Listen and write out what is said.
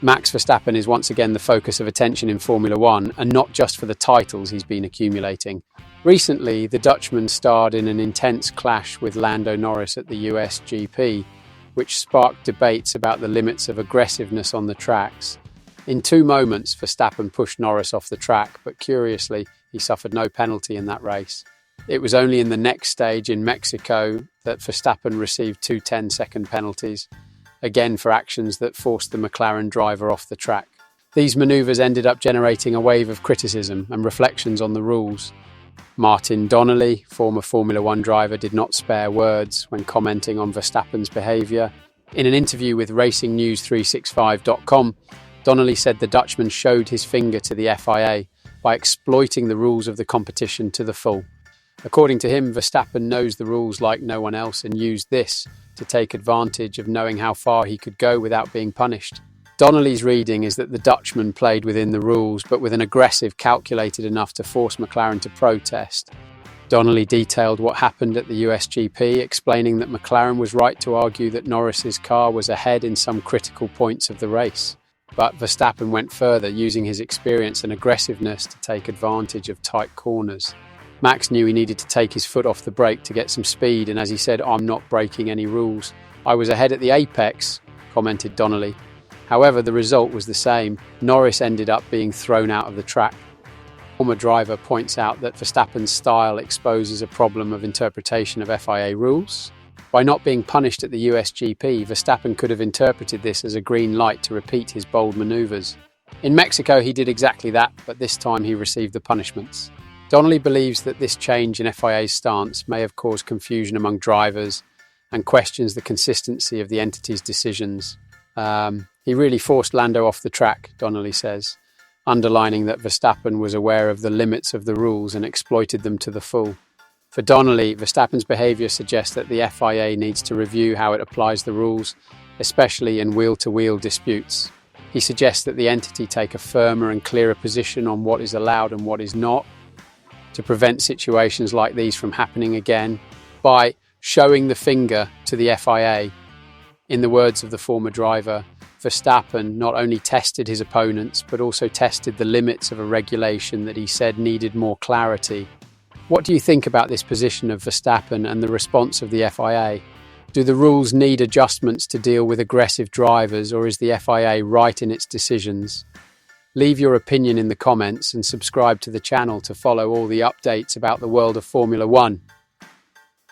Max Verstappen is once again the focus of attention in Formula One, and not just for the titles he's been accumulating. Recently, the Dutchman starred in an intense clash with Lando Norris at the US GP, which sparked debates about the limits of aggressiveness on the tracks. In 2 moments, Verstappen pushed Norris off the track, but curiously, he suffered no penalty in that race. It was only in the next stage in Mexico that Verstappen received 2 10-second penalties, again for actions that forced the McLaren driver off the track. These manoeuvres ended up generating a wave of criticism and reflections on the rules. Martin Donnelly, former Formula One driver, did not spare words when commenting on Verstappen's behaviour. In an interview with RacingNews365.com, Donnelly said the Dutchman showed his finger to the FIA by exploiting the rules of the competition to the full. According to him, Verstappen knows the rules like no one else and used this to take advantage of knowing how far he could go without being punished. Donnelly's reading is that the Dutchman played within the rules, but with an aggressive calculated enough to force McLaren to protest. Donnelly detailed what happened at the USGP, explaining that McLaren was right to argue that Norris's car was ahead in some critical points of the race. But Verstappen went further, using his experience and aggressiveness to take advantage of tight corners. Max knew he needed to take his foot off the brake to get some speed, and as he said, "I'm not breaking any rules. I was ahead at the apex," commented Donnelly. However, the result was the same. Norris ended up being thrown out of the track. Former driver points out that Verstappen's style exposes a problem of interpretation of FIA rules. By not being punished at the USGP, Verstappen could have interpreted this as a green light to repeat his bold manoeuvres. In Mexico, he did exactly that, but this time he received the punishments. Donnelly believes that this change in FIA's stance may have caused confusion among drivers and questions the consistency of the entity's decisions. He really forced Lando off the track, Donnelly says, underlining that Verstappen was aware of the limits of the rules and exploited them to the full. For Donnelly, Verstappen's behaviour suggests that the FIA needs to review how it applies the rules, especially in wheel-to-wheel disputes. He suggests that the entity take a firmer and clearer position on what is allowed and what is not, to prevent situations like these from happening again by showing the finger to the FIA. In the words of the former driver, Verstappen not only tested his opponents, but also tested the limits of a regulation that he said needed more clarity. What do you think about this position of Verstappen and the response of the FIA? Do the rules need adjustments to deal with aggressive drivers, or is the FIA right in its decisions? Leave your opinion in the comments and subscribe to the channel to follow all the updates about the world of Formula One.